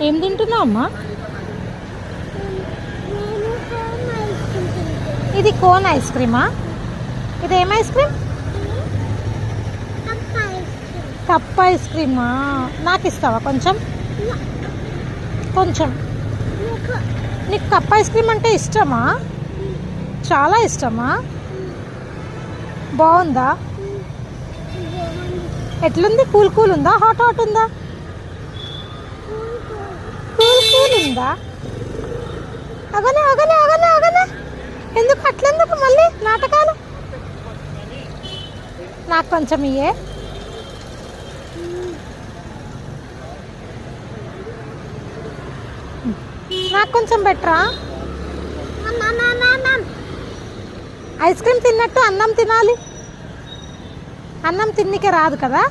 ఏం తింటున్నావు అమ్మా? ఇది కోన్ ఐస్ క్రీమా? ఇది ఏం ఐస్ క్రీమ్? కప్ ఐస్ క్రీమా? నాకు ఇస్తావా కొంచెం? కొంచెం. నీకు కప్ ఐస్ క్రీమ్ అంటే ఇష్టమా? చాలా ఇష్టమా? బాగుందా? ఎట్లుంది? కూల్ కూల్ ఉందా, హాట్ హాట్ ఉందా? కూల్ కూల్ ఉందా? అగనే అగనే అగనే అగనే ఎందుకు అట్లెందుకు మళ్ళీ నాటకాలు? నాకు కొంచెం ఇయ్యే. నాకు కొంచెం బెటరా? ఐస్ క్రీమ్ తిన్నట్టు అన్నం తినాలి. అన్నం తిన్నికే రాదు కదా.